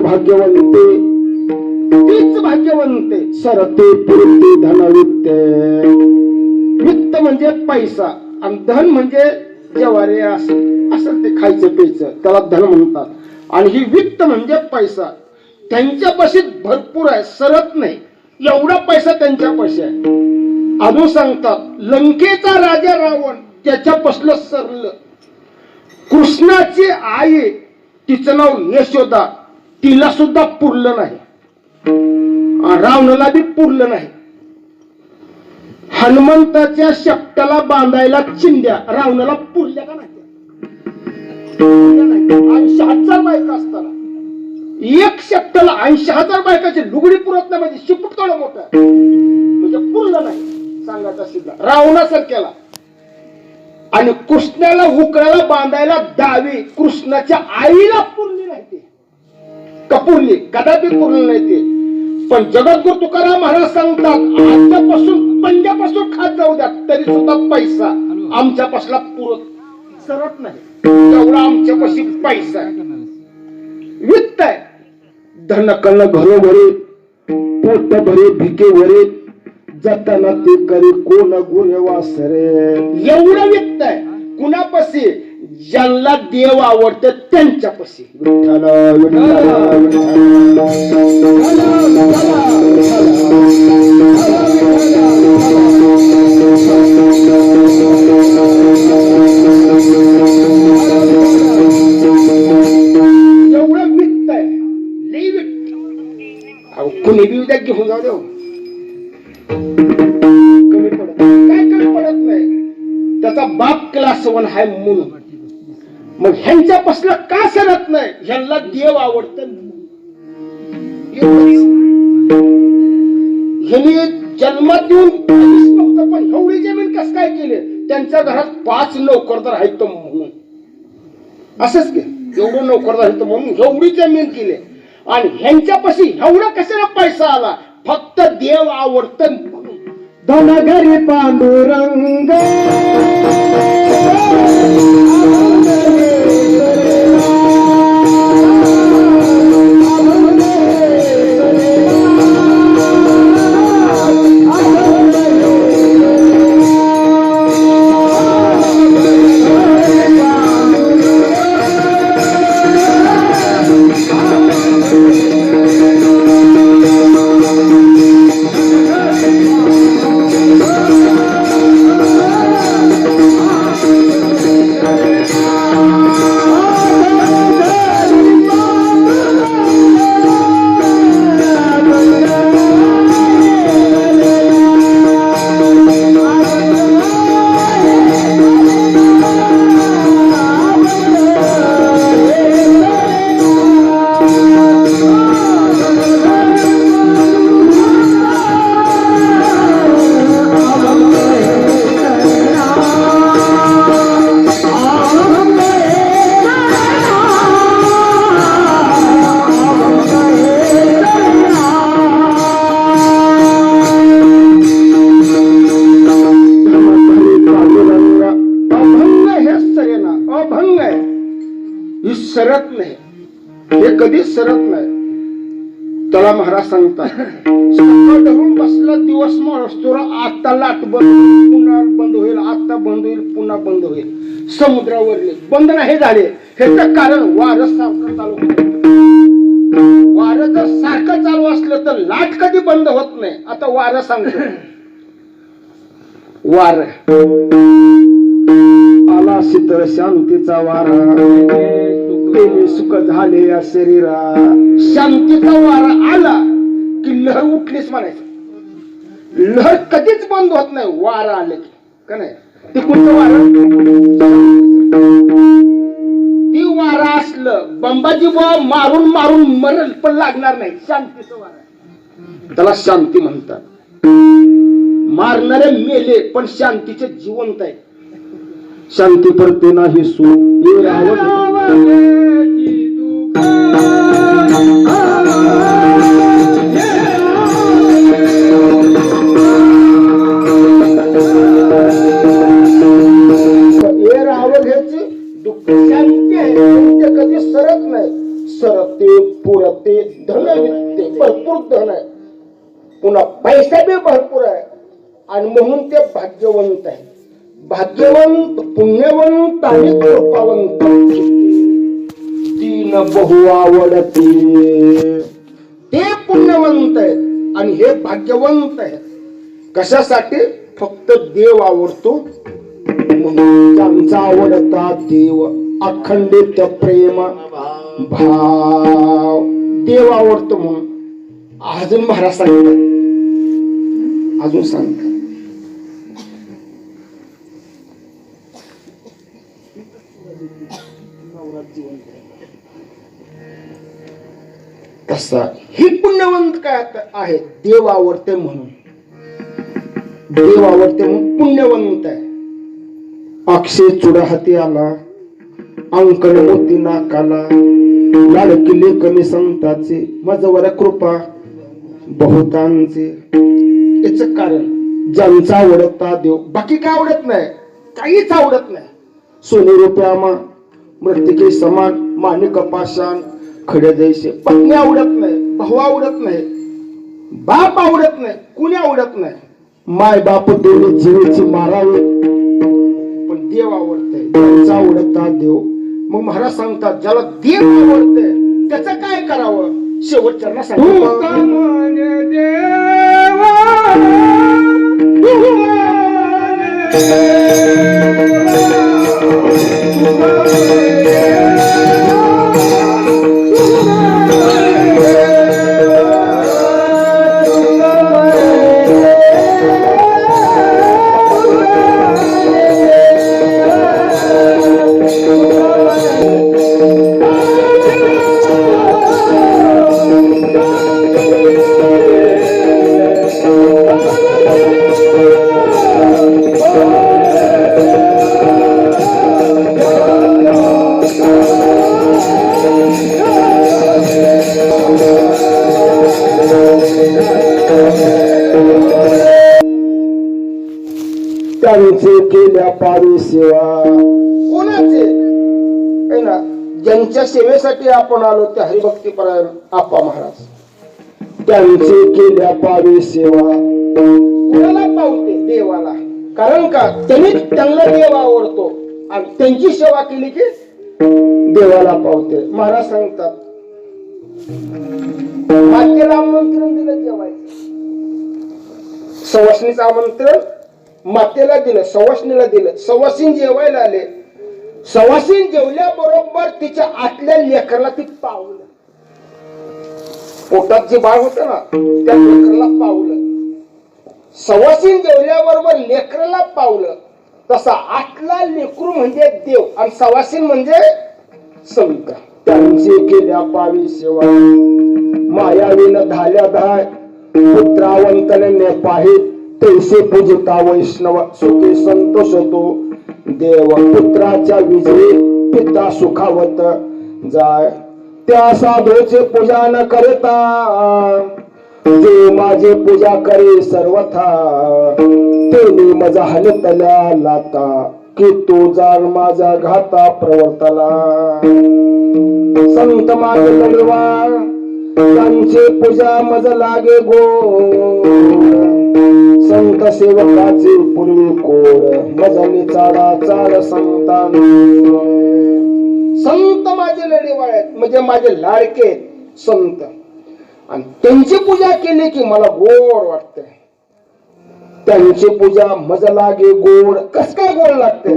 भाग्यवंते तीच भाग्यवंते सरते पुरते धनवित्ते. वित्त म्हणजे पैसा आणि धन म्हणजे जेवारे असं ते खायचं प्यायचं त्याला धन म्हणतात. आणि ही वित्त म्हणजे पैसा. त्यांच्यापाशी भरपूर आहे, सरत नाही एवढा पैसा त्यांच्यापाशी आहे. अजून सांगतात लंकेचा राजा रावण त्याच्यापासलं सरलं. कृष्णाची आई, तिचं नाव यशोदा, तिला सुद्धा पुरलं नाही, रावणाला बी पुरलं नाही. हनुमंताच्या शेपटाला बांधायला चिंध्या रावणाला पुरल्या का नाही? 80,000 बायका असताना एक शेपटाला 80,000 बायकाची लुगडी पुरत नाही म्हणजे शिपूट थोडं मोठं म्हणजे पुरलं नाही. सांगायचा सिद्धा रावणासारख्याला. आणि कृष्णाला उकळाला बांधायला दावी कृष्णाच्या आईला पुरली नाही. ते कपुरली कदापि पुरली नाही ते. पण जगद्गुरु तुकाराम महाराज सांगतात आजच्यापासून पंजापासून खात जाऊ द्या तरी सुद्धा पैसा आमच्यापासला पुरत सरत नाही. तेवढा आमच्यापाशी पैसा आहे, वित्त आहे. धनकन घरोघरी पोट भरे भिके भरे जाताना ते करे कोण गुरे वासरे. एवढं वित्त आहे कुणापाशी? ज्यांना देव आवडते त्यांच्यापाशी. विठ्ठल एवढं वित्त आहे, लई वित्त. कुणी बी उद्या घेऊन जाऊ देऊ, कमी पडत काय कमी पडत नाही. त्याचा बाप क्लास 1 आहे म्हणून. मग ह्यांच्यापासलं का सरत नाही? ह्यांना देव आवडत. ह्यांनी जन्मात येऊन नव्हतं पण एवढी जमीन कस काय केली? त्यांच्या घरात 5 नोकरदार आहेत म्हणून. असंच की एवढं नोकरदार आहेत म्हणून एवढी जमीन केली. आणि ह्यांच्यापाशी एवढा कशाला पैसा आला? फक्त देव आवडत म्हणून. धनगरी पांडुरंग सरत नाही. हे कधीच सरत नाही. त्याला महाराज सांगतात सकाळ धरून बसला दिवस माणूस आता लाट बंद पुन्हा बंद होईल, आता बंद होईल, पुन्हा बंद होईल. समुद्रावरले बंद नाही झाले. ह्याचं कारण वारं सारखं चालू होतं. वारं जर सारखं चालू असलं तर लाट कधी बंद होत नाही. आता वारं सांगतो. वार आला शीतळ शांतीचा वारा सुख झाले या शरीरा. शांतीचा वारा आला की लहर उठलीच म्हणायचं. लहर कधीच बंद होत नाही वारा आले की का नाही. ते कोणतं वारं? ती वारा असलं बंबाजी बुवा मारून मारून मरल पण लागणार नाही. शांतीचं वारा त्याला शांती म्हणतात. मारणारे मेले पण शांतीचे जिवंत आहे. शांती पडते नाही सू दुःख शांती आहे. ते कधी सरत नाही. सरते पुरते धन विकते भरपूर धन आहे. पुन्हा पैसा बी भरपूर आहे. आणि म्हणून ते भाग्यवंत आहे. भाग्यवंत पुण्यवंत आणि कृपावंत तीन बहु आवडते. ते पुण्यवंत आहेत आणि हे भाग्यवंत आहेत. कशासाठी? फक्त देव आवडतो म्हणून ज्यांचा आवडता देव अखंडित प्रेम भाव देव आवडतो म्हणून अजून महाराज सांगतात अजून सांगतात तसा ही पुण्यवंत काय आहे देव आवडते म्हणून देव आवडते म्हणून पुण्यवंत आहे. अक्षय चुडा हाती आला अंकन मोती नाकाला लाडकिले कमी संताचे माझ्यावर कृपा बहुतांचे. याच कारण ज्यांचा आवडता देव बाकी काय आवडत नाही काहीच आवडत नाही. सोने रुपयामा मृतिके समान माणिक पाषाण खडे जैसे पत्नी आवडत नाही भाऊ आवडत नाही बाप आवडत नाही कुणी आवडत नाही. माय बाप दोन्ही जीवेची मारावे पण देव आवडते त्यांचा आवडता देव. मग महाराज सांगतात ज्याला देव आवडते त्याचं काय करावं शेवटच्या सांगतात त्यांचे केल्या पावी सेवा कोणाचे ना ज्यांच्या सेवेसाठी आपण आलो त्या हरिभक्तीपरायण आप्पा महाराज. त्यांचे केल्या पावी सेवा कोणाला पावते देवाला. कारण का त्यांना देव आवडतो आणि त्यांची सेवा केली की देवाला पावते. महाराज सांगतात मातेला आमंत्रण दिलं जेवायचं सवासणीचं आमंत्रण मातेला दिलं सवासणीला दिलं. सवासीन जेवायला आले सवासीन जेवल्याबरोबर तिच्या आतल्या लेकराला ती पावलं. पोटात जे बाळ होतं ना त्या लेकराला पावलं. सवासीन जेवल्याबरोबर लेकराला पावलं. तसा आतला लेकरू म्हणजे देव आणि सवासीन म्हणजे सविता. त्यांचे केल्या पावी सेवा मायावीन धाल्या धाय पुत्रावंतने पाहे तैसे पूजिता वैष्णव सुखे संतोष तो देव. पुत्राच्या विजयी पिता सुखावत जाय त्या साधूचे पूजा न करता जे माझे पूजा करे सर्वथा ते मजा हलतल्या लाता की तो जाण माझा घाता प्रवर्तला. संत माझे लढवा त्यांचे पूजा मज लागे गो संत सेवकाचे पूर्वी कोड मजली चाडा चाड संतान. संत माझे लढेवाळ आहेत म्हणजे माझे लाडके संत आणि त्यांची पूजा केली की मला गोड वाटते. त्यांची पूजा मज लागे गोड. कस काय गोड लागते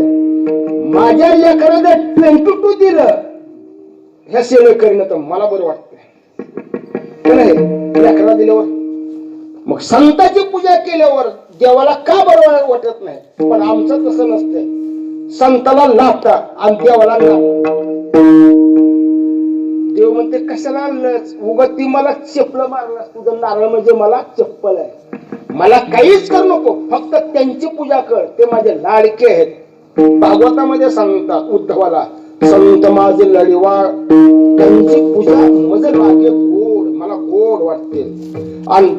माझ्या लेकराने 22 दिलं ह्या सेवे करीन तर मला बरं वाटतं लेकरा दिल्यावर. मग संतांची पूजा केल्यावर देवाला का बरं वाटत नाही. पण आमचं तसं नसतंय. संताला लाभता आणि देवाला देव म्हणते कशाला आणलंच उगाच ती मला चप्पल मारलास. तुझं नारळ म्हणजे मला चप्पल आहे. मला काहीच करू नको फक्त त्यांची पूजा कर ते माझे लाडके आहेत. भागवतामध्ये सांगतात उद्धवाला संत माझे लढीवाळ त्यांची पूजा मज लागे गोड मला गोड वाटते. आणि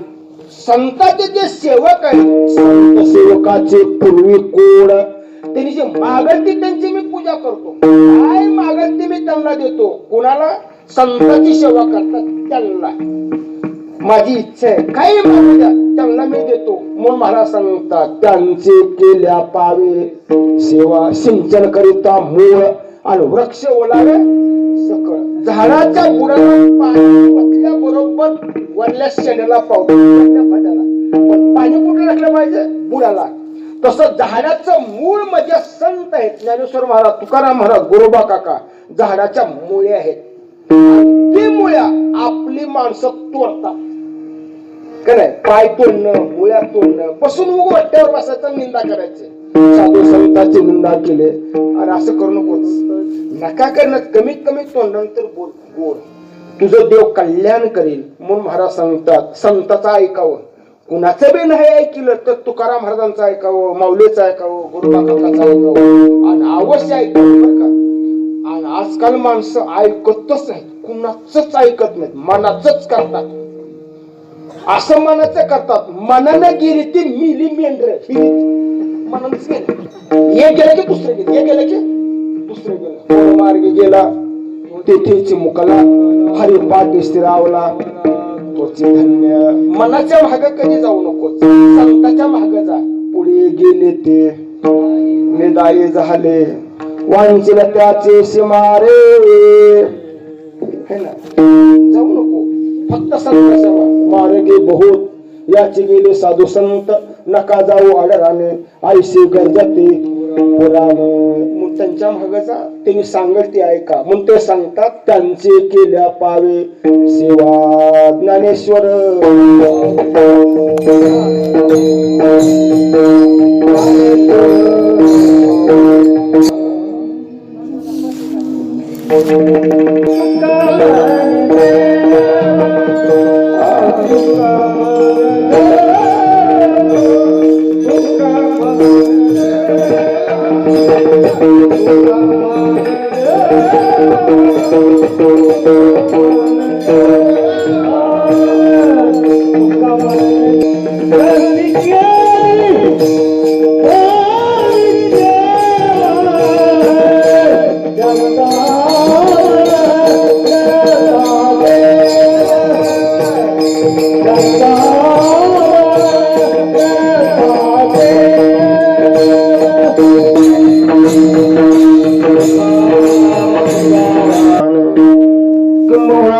संतांचे जे सेवक आहेत संत सेवकाचे पूर्वी कोड त्यांनी जे मागल ती त्यांची मी पूजा करतो. काय मागल ते मी त्यांना देतो. कोणाला संतांची सेवा करतात त्यांना माझी इच्छा आहे काही मागू द्या त्यांना मी देतो. म्हणून महाराज सांगतात त्यांचे केल्या पावे सेवा सिंचन करिता मूळ आणि वृक्ष ओलावे सकळ. झाडाच्या बुडाला पाणी ओतल्या बरोबर वरल्या शेंड्याला पावतो वरल्या फाट्याला पण पाणी कुठे टाकलं पाहिजे बुडाला. तसं झाडाचं मूळ म्हणजे संत आहेत. ज्ञानेश्वर महाराज, तुकाराम महाराज, गोरोबा काका झाडाच्या मुळे आहेत. ती मुळ्या आपली माणसं तोडतात का नाही? पाय तोडणं, मुळ्या तोडणं, बसून उग वाट्यावर बसायचं, निंदा करायचे, साधू संतांची निंदा केले. आणि असं करू नकोच, नका करणं. कमीत कमी तोंडानंतर बोल गोड, तुझं देव कल्याण करेल म्हणून महाराज सांगतात. संताचं ऐकावं, कुणाचं बी नाही ऐकलं तर तुकाराम महाराजांचं ऐकावं, माऊलीचं ऐकावं, गोरोबा काकाचं ऐकावं, आणि अवश्य ऐकावं बरं का. आणि आजकाल माणसं ऐकतच नाहीत, कुणाचंच ऐकत नाहीत, मनाचंच करतात. असं मनाचं करतात, मनानं गेली ती मिली मेंढर, मनानच गेलं, हे गेलं की दुसरं गेलं, हे गेलं की दुसरं गेलं, मार्गे गेला तेथे मुकाला, हरिपाठ स्थिरावला तोची धन्य. मनाच्या भाग कधी जाऊ नकोच, संताच्या भाग जा. पुढे गेले ते निदाये झाले, वांचल त्याचे शिमारे, है ना, जाऊ नको, फक्त संत सेवा. मार्गे बहुत याचे गेले साधू संत, नका जाऊ आडराने, आईशी गरजते पुराणे. मग त्यांच्या भागाचा त्यांनी सांगत ते ऐका, म्हणून ते सांगतात त्यांचे केल्या पावे सेवा. ज्ञानेश्वर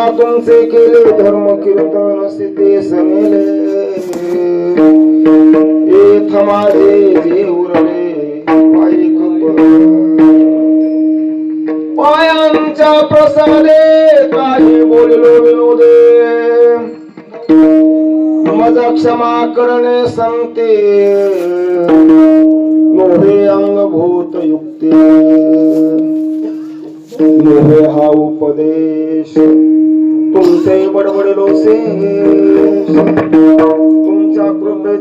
तुमचे केले धर्म कीर्तन सिद्धेश नेले, ए थमाजे जे उरले पायी पायांच्या प्रसादे, काही बोललो विनोदे, मजा क्षमा करणे संते, नोहे अंगभूत युक्ती, नोहे हा उपदेश, तुमचे बडबडलो से तुमच्या कृपे